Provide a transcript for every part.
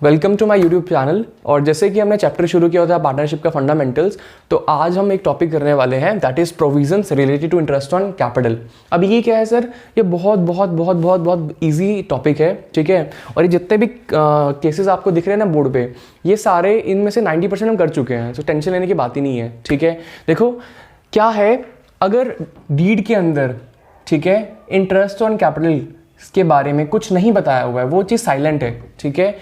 Welcome to my YouTube channel. और जैसे कि हमने चैप्टर शुरू किया था पार्टनरशिप का फंडामेंटल्स, तो आज हम एक टॉपिक करने वाले हैं that is provisions related to interest on capital. अब ये क्या है सर? ये बहुत बहुत बहुत बहुत बहुत इजी टॉपिक है, ठीक है। और ये जितने भी केसेस आपको दिख रहे हैं ना बोर्ड पे, ये सारे इनमें से 90% हम कर चुके हैं, तो टेंशन लेने की बात ही नहीं है, ठीक है। देखो क्या है, अगर डीड के अंदर, ठीक है, इंटरेस्ट ऑन कैपिटल के बारे में कुछ नहीं बताया हुआ है, वो चीज़ साइलेंट है, ठीक है।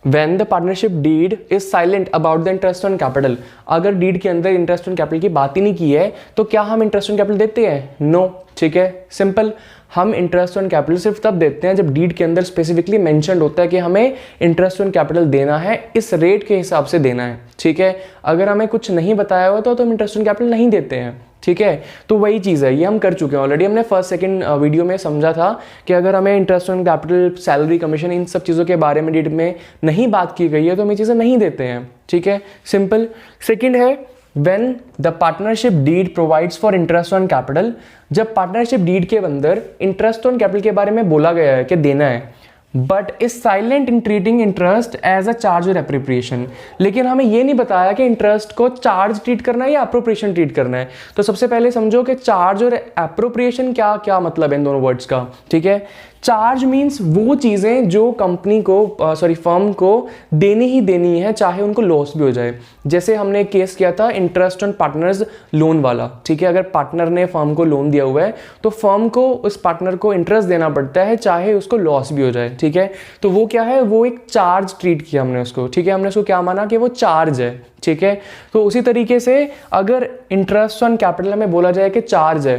When the partnership deed is silent about the interest on capital, अगर डीड के अंदर इंटरेस्ट ऑन कैपिटल की बात ही नहीं की है, तो क्या हम इंटरेस्ट ऑन कैपिटल देते हैं? नो, ठीक है, सिंपल। हम इंटरेस्ट ऑन कैपिटल सिर्फ तब देते हैं जब डीड के अंदर स्पेसिफिकली मेंशन्ड होता है कि हमें इंटरेस्ट ऑन कैपिटल देना है, इस रेट के हिसाब से देना है, ठीक है। अगर हमें कुछ नहीं बताया हुआ तो हम इंटरेस्ट ऑन कैपिटल नहीं देते हैं, ठीक है। तो वही चीज़ है, ये हम कर चुके हैं ऑलरेडी। हमने फर्स्ट सेकंड वीडियो में समझा था कि अगर हमें interest on capital, salary, commission, इन सब चीज़ों के बारे में डीड में नहीं बात की गई है तो हम ये चीज़ें नहीं देते हैं, ठीक है, सिंपल। सेकंड है when the partnership deed provides for interest on capital, जब पार्टनरशिप डीड के अंदर इंटरेस्ट ऑन कैपिटल के बारे में बोला गया है कि देना है, but is silent in treating interest as a charge और एप्रोप्रिएशन, लेकिन हमें यह नहीं बताया कि इंटरेस्ट को चार्ज ट्रीट करना है या एप्रोप्रिएशन ट्रीट करना है। तो सबसे पहले समझो कि चार्ज और एप्रोप्रिएशन क्या क्या मतलब है इन दोनों वर्ड्स का, ठीक है। चार्ज मीन्स वो चीज़ें जो कंपनी को फर्म को देनी ही देनी है, चाहे उनको लॉस भी हो जाए। जैसे हमने एक केस किया था इंटरेस्ट ऑन पार्टनर्स लोन वाला, ठीक है। अगर पार्टनर ने फर्म को लोन दिया हुआ है तो फर्म को उस पार्टनर को इंटरेस्ट देना पड़ता है, चाहे उसको लॉस भी हो जाए, ठीक है। तो वो क्या है, वो एक चार्ज ट्रीट किया हमने उसको, ठीक है। हमने उसको क्या माना कि वो चार्ज है, ठीक है। तो उसी तरीके से अगर इंटरेस्ट ऑन कैपिटल में बोला जाए कि चार्ज है,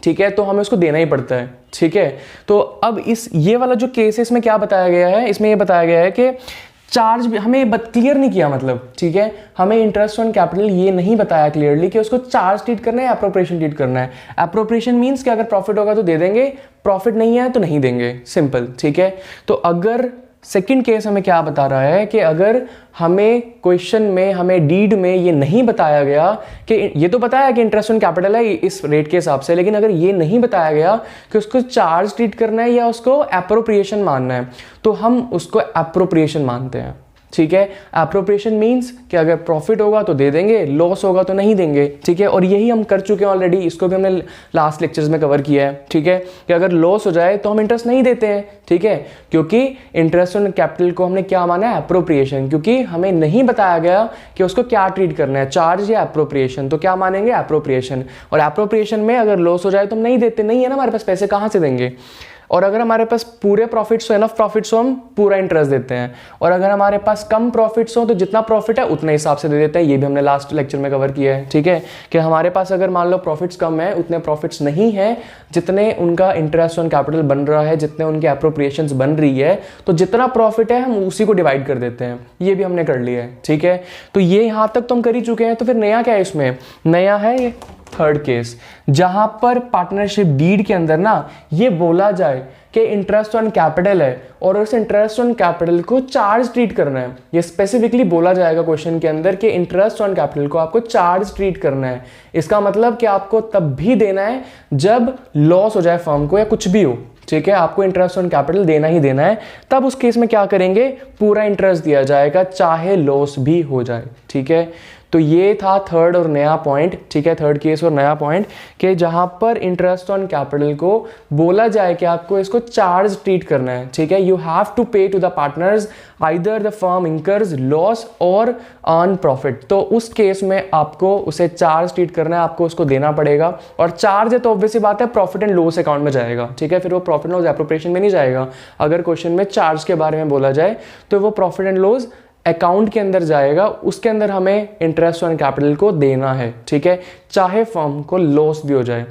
ठीक है, तो हमें उसको देना ही पड़ता है, ठीक है। तो अब ये वाला जो केस है, इसमें क्या बताया गया है, इसमें ये बताया गया है कि चार्ज हमें क्लियर नहीं किया, मतलब, ठीक है, हमें इंटरेस्ट ऑन कैपिटल ये नहीं बताया क्लियरली कि उसको चार्ज ट्रीट करना है, एप्रोप्रिएशन ट्रीट करना है। एप्रोप्रिएशन मींस कि अगर प्रॉफिट होगा तो दे देंगे, प्रॉफिट नहीं है तो नहीं देंगे, सिंपल, ठीक है। तो अगर सेकंड केस हमें क्या बता रहा है कि अगर हमें क्वेश्चन में, हमें डीड में ये नहीं बताया गया कि ये तो बताया कि इंटरेस्ट ऑन कैपिटल है इस रेट के हिसाब से, लेकिन अगर ये नहीं बताया गया कि उसको चार्ज ट्रीट करना है या उसको एप्रोप्रिएशन मानना है, तो हम उसको एप्रोप्रिएशन मानते हैं, ठीक है। एप्रोप्रिएशन मींस कि अगर प्रॉफिट होगा तो दे देंगे, लॉस होगा तो नहीं देंगे, ठीक है। और यही हम कर चुके हैं ऑलरेडी, इसको भी हमने लास्ट लेक्चर्स में कवर किया है, ठीक है, कि अगर लॉस हो जाए तो हम इंटरेस्ट नहीं देते हैं, ठीक है, क्योंकि इंटरेस्ट ऑन कैपिटल को हमने क्या माना है, एप्रोप्रिएशन, क्योंकि हमें नहीं बताया गया कि उसको क्या ट्रीट करना है, चार्ज या एप्रोप्रिएशन। तो क्या मानेंगे, एप्रोप्रिएशन। और एप्रोप्रिएशन में अगर लॉस हो जाए तो हम नहीं देते, नहीं है ना हमारे पास पैसे, कहाँ से देंगे। और अगर हमारे पास पूरे प्रॉफिट्स हो, एनफ प्रॉफिट्स हो, हम पूरा इंटरेस्ट देते हैं। और अगर हमारे पास कम प्रॉफिट्स हो तो जितना प्रॉफिट है उतने हिसाब से दे देते हैं। ये भी हमने लास्ट लेक्चर में कवर किया है, ठीक है, कि हमारे पास अगर मान लो प्रॉफिट्स कम है, उतने प्रॉफिट्स नहीं है जितने उनका इंटरेस्ट ऑन कैपिटल बन रहा है, जितने उनके एप्रोप्रिएशंस बन रही है, तो जितना प्रॉफिट है हम उसी को डिवाइड कर देते हैं। ये भी हमने कर लिया है, ठीक है। तो ये यहाँ तक तो हम कर ही चुके हैं। तो फिर नया क्या है इसमें? नया है ये थर्ड केस, जहां पर पार्टनरशिप डीड के अंदर ना ये बोला जाए कि इंटरेस्ट ऑन कैपिटल है और उस इंटरेस्ट ऑन कैपिटल को चार्ज ट्रीट करना है। ये स्पेसिफिकली बोला जाएगा क्वेश्चन के अंदर कि इंटरेस्ट ऑन कैपिटल को आपको चार्ज ट्रीट करना है। इसका मतलब कि आपको तब भी देना है जब लॉस हो जाए फर्म को या कुछ भी हो, ठीक है, आपको इंटरेस्ट ऑन कैपिटल देना ही देना है। तब उस केस में क्या करेंगे, पूरा इंटरेस्ट दिया जाएगा चाहे लॉस भी हो जाए, ठीक है। तो ये था थर्ड और नया पॉइंट, ठीक है, थर्ड केस और नया पॉइंट, कि जहां पर इंटरेस्ट ऑन कैपिटल को बोला जाए कि आपको इसको चार्ज ट्रीट करना है, ठीक है। You have to pay to the partners either the firm incurs loss और अर्न प्रॉफिट। तो उस केस में आपको उसे चार्ज ट्रीट करना है, आपको उसको देना पड़ेगा। और चार्ज है तो ऑब्वियसली बात है प्रॉफिट एंड लॉस अकाउंट में जाएगा, ठीक है, फिर वो प्रॉफिट एंड लॉस एप्रोप्रिएशन में नहीं जाएगा। अगर क्वेश्चन में चार्ज के बारे में बोला जाए तो वो प्रॉफिट एंड लॉस अकाउंट के अंदर जाएगा, उसके अंदर हमें इंटरेस्ट ऑन कैपिटल को देना है, ठीक है, चाहे फर्म को लॉस भी हो जाए।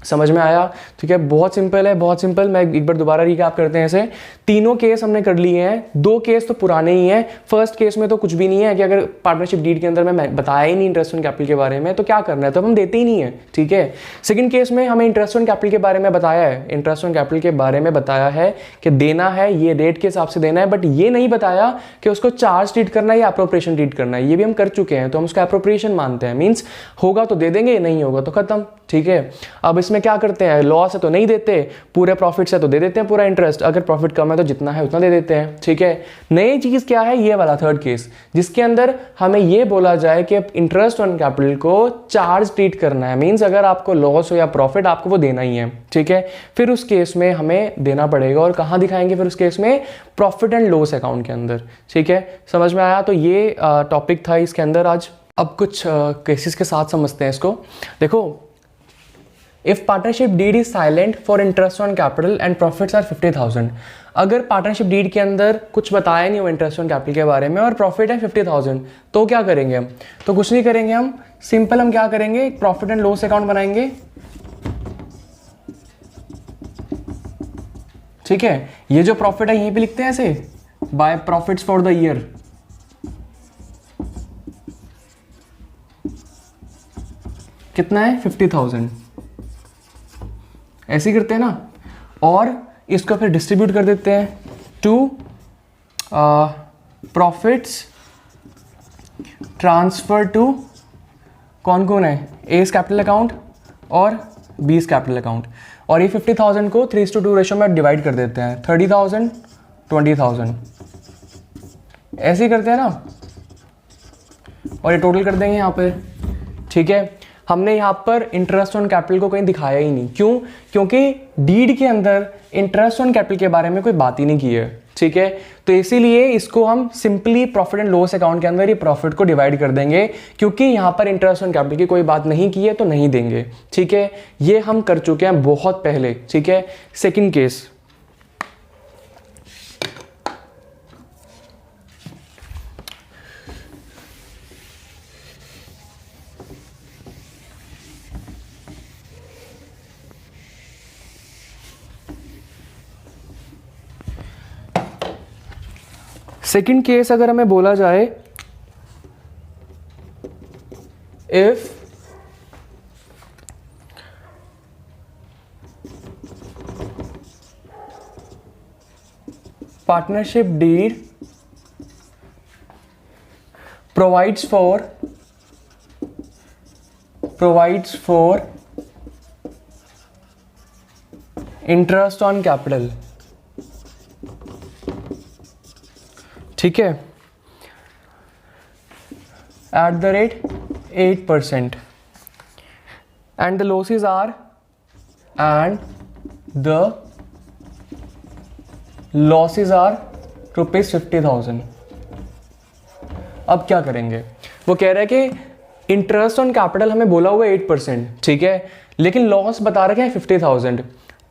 समझ में आया? ठीक है, बहुत सिंपल है, बहुत सिंपल। मैं एक बार दोबारा रिकैप करते हैं। ऐसे तीनों केस हमने कर लिए हैं, दो केस तो पुराने ही हैं। फर्स्ट केस में तो कुछ भी नहीं है कि अगर पार्टनरशिप डीड के अंदर मैं बताया ही नहीं इंटरेस्ट ऑन कैपिटल के बारे में तो क्या करना है, तो हम देते ही नहीं है, ठीक है। सेकंड केस में हमें इंटरेस्ट ऑन कैपिटल के बारे में बताया है, इंटरेस्ट ऑन कैपिटल के बारे में बताया है कि देना है, ये रेट के हिसाब से देना है, बट ये नहीं बताया कि उसको चार्ज ट्रीट करना है या एप्रोप्रिएशन ट्रीट करना है। ये भी हम कर चुके हैं, तो हम उसका एप्रोप्रिएशन मानते हैं। मीन्स होगा तो दे देंगे, नहीं होगा तो खत्म, ठीक है। अब इसमें क्या करते हैं, लॉस है तो नहीं देते, पूरे प्रॉफिट से तो दे देते हैं पूरा इंटरेस्ट, अगर प्रॉफिट कम है तो जितना है उतना दे देते हैं, ठीक है। नई चीज़ क्या है, ये वाला थर्ड केस, जिसके अंदर हमें ये बोला जाए कि इंटरेस्ट ऑन कैपिटल को चार्ज ट्रीट करना है, मीन्स अगर आपको लॉस हो या प्रॉफिट आपको वो देना ही है, ठीक है। फिर उस केस में हमें देना पड़ेगा, और कहाँ दिखाएंगे फिर उस केस में, प्रॉफिट एंड लॉस अकाउंट के अंदर, ठीक है। समझ में आया? तो ये टॉपिक था इसके अंदर आज। अब कुछ केसेस के साथ समझते हैं इसको। देखो, if partnership deed is silent for interest on capital and profits are 50,000, अगर पार्टनरशिप डीड के अंदर कुछ बताया नहीं हो इंटरेस्ट ऑन कैपिटल के बारे में और प्रॉफिट है 50,000, तो क्या करेंगे हम? तो कुछ नहीं करेंगे हम, सिंपल हम क्या करेंगे, एक प्रॉफिट एंड लॉस अकाउंट बनाएंगे, ठीक है। ये जो प्रॉफिट है यहीं पे लिखते हैं ऐसे, by profits for the year, कितना है 50,000, ऐसे ही करते हैं ना। और इसको फिर डिस्ट्रीब्यूट कर देते हैं टू प्रॉफिट्स ट्रांसफर टू कौन कौन है, एस कैपिटल अकाउंट और बीस कैपिटल अकाउंट। और ये 50,000 को 3:2 रेशो में डिवाइड कर देते हैं, 30,000 20,000, ऐसे ही करते हैं ना। और ये टोटल कर देंगे यहाँ पे, ठीक है। हमने यहाँ पर इंटरेस्ट ऑन कैपिटल को कहीं दिखाया ही नहीं, क्यों? क्योंकि डीड के अंदर इंटरेस्ट ऑन कैपिटल के बारे में कोई बात ही नहीं की है, ठीक है। तो इसीलिए इसको हम simply profit and loss account के अंदर ये प्रॉफिट को डिवाइड कर देंगे, क्योंकि यहाँ पर इंटरेस्ट ऑन कैपिटल की कोई बात नहीं की है तो नहीं देंगे, ठीक है। ये हम कर चुके हैं बहुत पहले, ठीक है। सेकेंड केस, सेकेंड केस अगर हमें बोला जाए, if partnership deed provides for interest on capital, ठीक है, at the rate 8%, and the losses are rupees 50,000। अब क्या करेंगे? वो कह रहा है कि इंटरेस्ट ऑन कैपिटल हमें बोला हुआ है 8%, ठीक है, लेकिन लॉस बता रखे हैं 50,000।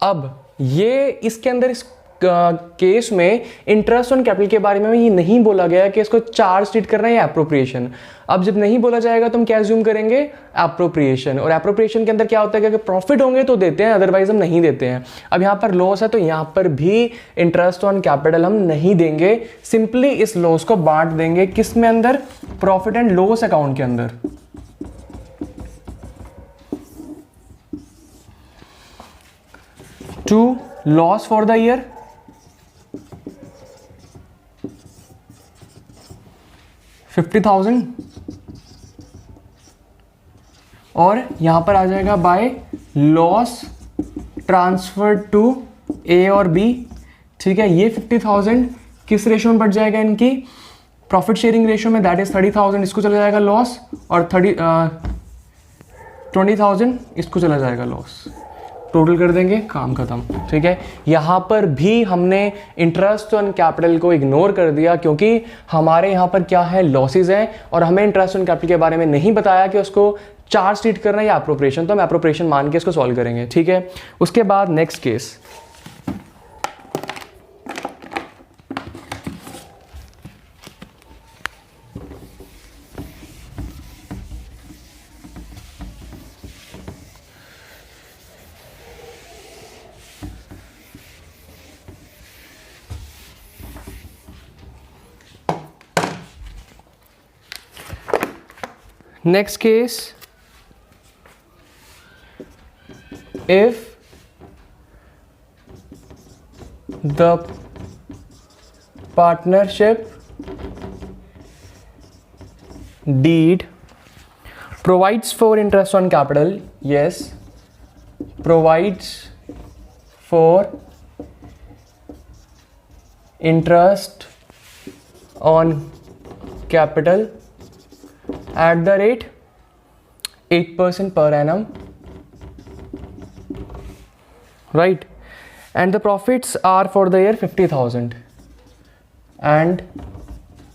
अब ये इसके अंदर इस केस में इंटरेस्ट ऑन कैपिटल के बारे में ये नहीं बोला गया कि इसको चार्ज ट्रीट करना है या एप्रोप्रिएशन। अब जब नहीं बोला जाएगा तो हम क्या अज्यूम करेंगे, एप्रोप्रिएशन। और एप्रोप्रिएशन के अंदर क्या होता है कि अगर प्रॉफिट होंगे तो देते हैं, अदरवाइज हम नहीं देते हैं। अब यहाँ पर लॉस है तो यहाँ पर भी इंटरेस्ट ऑन कैपिटल हम नहीं देंगे, सिंपली इस लॉस को बांट देंगे किस में अंदर, प्रॉफिट एंड लॉस अकाउंट के अंदर। To loss for the year, $50,000, और यहां पर आ जाएगा by loss transfer to A और बी, ठीक है। ये 50,000 किस रेशो में बढ़ जाएगा, इनकी प्रॉफिट शेयरिंग रेशो में, दैट इज 30,000 इसको चला जाएगा लॉस, और 20,000 इसको चला जाएगा लॉस। टोटल कर देंगे, काम खत्म, ठीक है। यहाँ पर भी हमने इंटरेस्ट ऑन कैपिटल को इग्नोर कर दिया, क्योंकि हमारे यहाँ पर क्या है, लॉसेज हैं, और हमें इंटरेस्ट ऑन कैपिटल के बारे में नहीं बताया कि उसको चार्ज ट्रीट करना है या एप्रोप्रिएशन, तो हम एप्रोप्रिएशन मान के इसको सॉल्व करेंगे, ठीक है। उसके बाद next case, next case, if the partnership deed provides for interest on capital, yes, provides for interest on capital at the rate 8% per annum, right? And the profits are for the year 50,000 and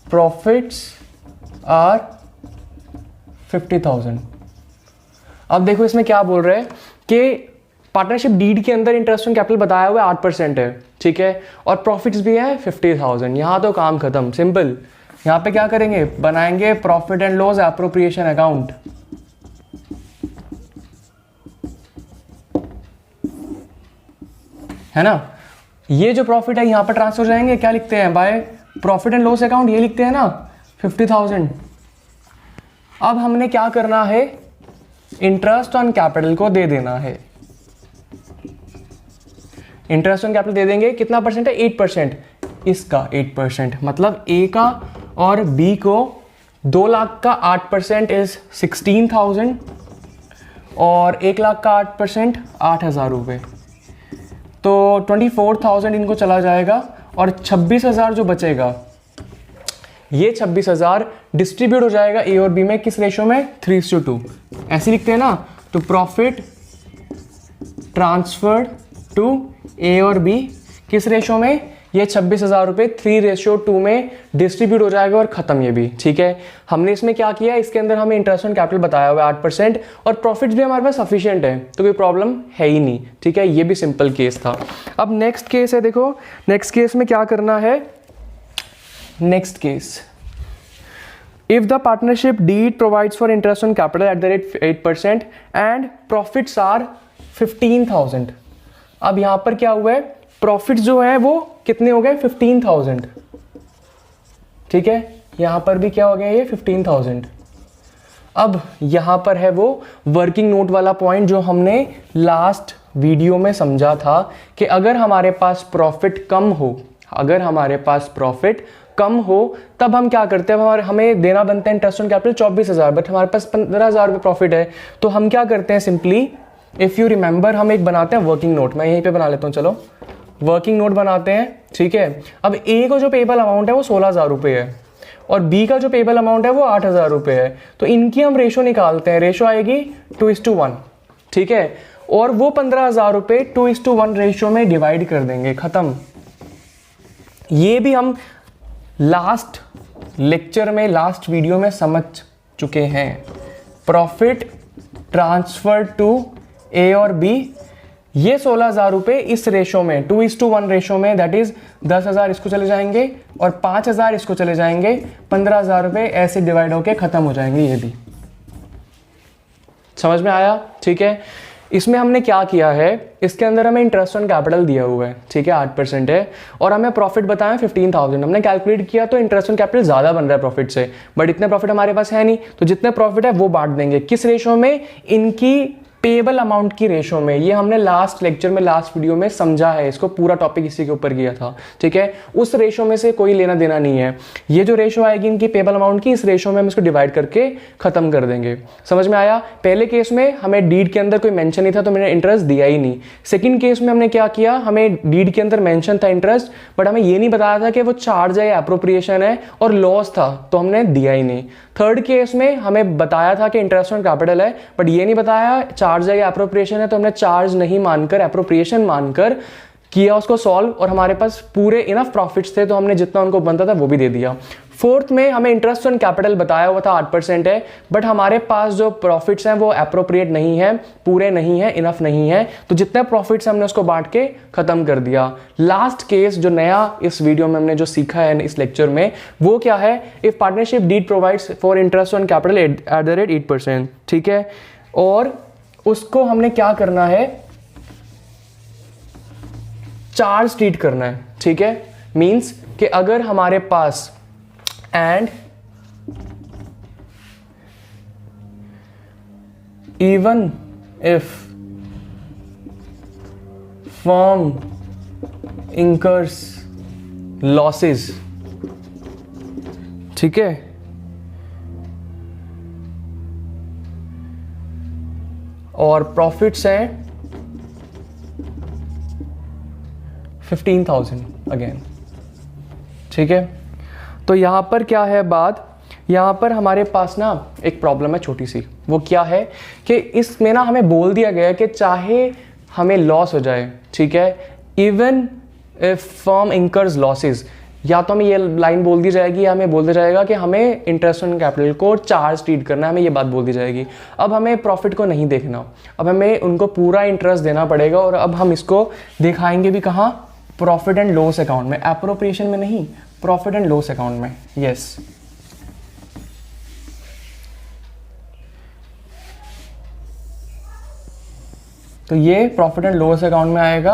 profits are 50,000. अब देखो इसमें क्या बोल रहे हैं कि partnership deed के अंदर इंटरेस्ट ऑन कैपिटल बताया हुआ है 8% है, ठीक है, और प्रॉफिट्स भी है 50,000. यहाँ तो काम खत्म, सिंपल. यहाँ पे क्या करेंगे, बनाएंगे profit and loss appropriation account. है ना. ये जो प्रॉफिट है यहाँ पर ट्रांसफर हो जाएंगे, क्या लिखते हैं by profit and loss account, ये लिखते हैं ना 50,000. अब हमने क्या करना है, इंटरेस्ट ऑन कैपिटल को दे देना है. इंटरेस्ट ऑन कैपिटल दे देंगे, कितना परसेंट है, 8%. इसका 8%, मतलब ए का और बी को 2 लाख का 8% इज 16,000 और 1 लाख का 8% 8,000 रुपये. तो 24,000 इनको चला जाएगा और 26,000 जो बचेगा, ये 26,000 डिस्ट्रीब्यूट हो जाएगा ए और बी में, किस रेशो में, 3:2. ऐसे लिखते हैं ना. तो प्रॉफिट ट्रांसफर्ड टू ए और बी किस रेशो में, ये 26,000 रुपये 3:2 में डिस्ट्रीब्यूट हो जाएगा और खत्म ये भी, ठीक है. हमने इसमें क्या किया, इसके अंदर हमें इंटरेस्ट ऑन कैपिटल बताया हुआ है 8% और प्रॉफिट्स भी हमारे पास सफिशिएंट है, तो कोई प्रॉब्लम है ही नहीं, ठीक है. ये भी सिंपल केस था. अब नेक्स्ट केस है, देखो नेक्स्ट केस में क्या करना है. Next case, if the partnership deed provides for interest on capital at the rate 8% and profits are 15,000. अब यहां पर क्या हुआ है, प्रॉफिट जो है वो कितने हो गए, 15,000, ठीक है. यहां पर भी क्या हो गया, ये 15,000. अब यहां पर है वो वर्किंग नोट वाला पॉइंट जो हमने लास्ट वीडियो में समझा था कि अगर हमारे पास प्रॉफिट कम हो, अगर हमारे पास प्रॉफिट कम हो तब हम क्या करते हैं, हमें देना बनता है इंटरेस्ट ऑन कैपिटल 24,000, बट हमारे पास 15,000 रुपये प्रॉफिट है. तो हम क्या करते हैं, सिंपली इफ़ यू रिमेंबर हम एक बनाते हैं वर्किंग नोट. मैं यहीं पे बना लेता हूँ, चलो वर्किंग नोट बनाते हैं, ठीक है. अब ए को जो पेबल अमाउंट है वो 16,000 रुपये है और बी का जो पेबल अमाउंट है वो 8,000 रुपये है. तो इनकी हम रेशो निकालते हैं, रेशो आएगी 2:1, ठीक है. और वो 15,000 रुपये 2:1 रेशो में डिवाइड कर देंगे, खत्म. ये भी हम लास्ट लेक्चर में, लास्ट वीडियो में समझ चुके हैं. प्रॉफिट ट्रांसफर टू ए और बी, ये 16,000 रुपये इस रेशो में 2:1 रेशो में, दैट इज 10,000 इसको चले जाएंगे और 5,000 इसको चले जाएंगे. 15,000 रुपये ऐसे डिवाइड होके खत्म हो जाएंगे. ये भी समझ में आया, ठीक है. इसमें हमने क्या किया है, इसके अंदर हमें इंटरेस्ट ऑन कैपिटल दिया हुआ है, ठीक है, 8% है और हमें प्रॉफिट बताया 15,000. हमने कैलकुलेट किया तो इंटरेस्ट ऑन कैपिटल ज़्यादा बन रहा है प्रॉफिट से, बट इतने प्रॉफिट हमारे पास है नहीं. तो जितने प्रॉफिट है वो बांट देंगे, किस रेशो में, इनकी पेबल अमाउंट की रेशो में. ये हमने लास्ट लेक्चर में, लास्ट वीडियो में समझा है, इसको पूरा टॉपिक इसी के ऊपर किया था, ठीक है. उस रेशो में से कोई लेना देना नहीं है. ये जो रेशो आएगी इनकी पेबल अमाउंट की, इस रेशो में हम इसको डिवाइड करके खत्म कर देंगे. समझ में आया. पहले केस में हमें डीड के अंदर कोई मेंशन नहीं था तो मैंने इंटरेस्ट दिया ही नहीं. सेकंड केस में हमने क्या किया, हमें डीड के अंदर मेंशन था इंटरेस्ट, बट हमें ये नहीं बताया था कि वो चार्ज है या एप्रोप्रिएशन है, और लॉस था तो हमने दिया ही नहीं. थर्ड केस में हमें बताया था कि इंटरेस्ट ऑन कैपिटल है, बट ये नहीं बताया चार्ज है या एप्रोप्रिएशन है, तो हमने चार्ज नहीं मानकर एप्रोप्रिएशन मानकर किया उसको सॉल्व, और हमारे पास पूरे इनफ प्रॉफिट्स थे तो हमने जितना उनको बनता था वो भी दे दिया. फोर्थ में हमें इंटरेस्ट ऑन कैपिटल बताया हुआ था 8% है, बट हमारे पास जो प्रॉफिट्स हैं वो एप्रोप्रिएट नहीं है, पूरे नहीं है, इनफ नहीं है, तो जितने प्रॉफिट्स हमने उसको बांट के खत्म कर दिया. लास्ट केस जो नया इस वीडियो में हमने जो सीखा है इस लेक्चर में, वो क्या है, if partnership deed provides for interest on capital at the rate 8%, ठीक है. और उसको हमने क्या करना है, चार्ज ट्रीट करना है, ठीक है. मींस कि अगर हमारे पास and even if firm incurs losses, ठीक है, और प्रॉफिट्स हैं 15,000 अगेन। ठीक है, तो यहाँ पर क्या है बात, यहाँ पर हमारे पास ना एक प्रॉब्लम है छोटी सी। वो क्या है कि इसमें ना हमें बोल दिया गया है कि चाहे हमें लॉस हो जाए, ठीक है, even if firm incurs losses, या तो हमें ये लाइन बोल दी जाएगी या हमें बोल दिया जाएगा कि हमें इंटरेस्ट ऑन कैपिटल को चार्ज ट्रीट करना है, हमें ये बात बोल दी जाएगी। अब हमें प्रॉफिट को नहीं देखना, अब हमें उनको पूरा इंटरेस्ट देना पड़ेगा। और अब हम इसको दिखाएंगे भी कहाँ, प्रॉफिट एंड लॉस अकाउंट में, एप्रोप्रिएशन में नहीं, प्रॉफिट एंड लॉस अकाउंट में। यस, तो ये प्रॉफिट एंड लॉस अकाउंट में आएगा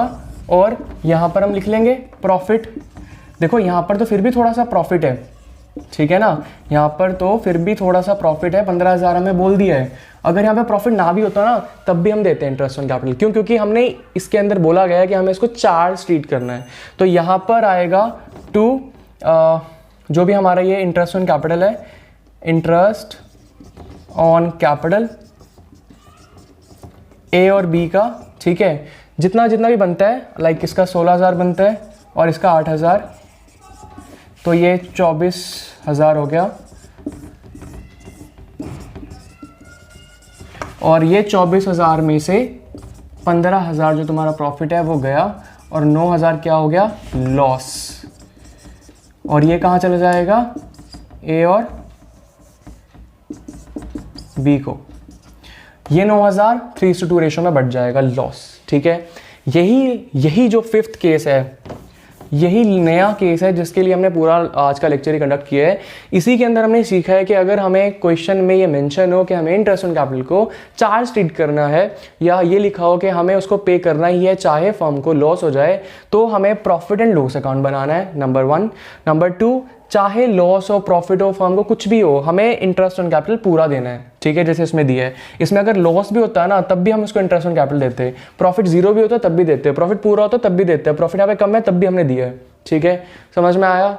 और यहाँ पर हम लिख लेंगे प्रॉफिट। देखो यहाँ पर तो फिर भी थोड़ा सा प्रॉफिट है, ठीक है ना, यहाँ पर तो फिर भी थोड़ा सा प्रॉफिट है, 15,000 हमें बोल दिया है। अगर यहाँ पे प्रॉफिट ना भी होता ना तब भी हम देते हैं इंटरेस्ट ऑन कैपिटल। क्यों? क्योंकि हमने इसके अंदर बोला गया है कि हमें इसको चार्ज ट्रीट करना है। तो यहाँ पर आएगा टू जो भी हमारा ये इंटरेस्ट ऑन कैपिटल है, इंटरेस्ट ऑन कैपिटल ए और बी का, ठीक है, जितना जितना भी बनता है, लाइक इसका 16,000 बनता है और इसका 8,000, तो ये 24,000 हो गया। और ये 24,000 में से 15,000 जो तुम्हारा प्रॉफिट है वो गया और 9,000 क्या हो गया, लॉस। और ये कहाँ चला जाएगा, ए और बी को। ये 9,000 3:2 रेशो में बढ़ जाएगा, लॉस। ठीक है, यही जो फिफ्थ केस है, यही नया केस है जिसके लिए हमने पूरा आज का लेक्चर ही कंडक्ट किया है। इसी के अंदर हमने सीखा है कि अगर हमें क्वेश्चन में ये मेंशन हो कि हमें इंटरेस्ट ऑन कैपिटल को चार्ज ट्रीट करना है, या ये लिखा हो कि हमें उसको पे करना ही है चाहे फर्म को लॉस हो जाए, तो हमें प्रॉफिट एंड लॉस अकाउंट बनाना है, नंबर 1। नंबर 2, चाहे लॉस हो प्रॉफिट हो फर्म को कुछ भी हो, हमें इंटरेस्ट ऑन कैपिटल पूरा देना है। ठीक है, जैसे इसमें दिया है, इसमें अगर लॉस भी होता है ना तब भी हम उसको इंटरेस्ट ऑन कैपिटल देते हैं, प्रॉफिट 0 भी होता है तब भी देते हैं, प्रॉफिट पूरा होता है तब भी देते हैं, प्रॉफिट यहाँ पे कम है तब भी हमने दिया है। ठीक है, समझ में आया?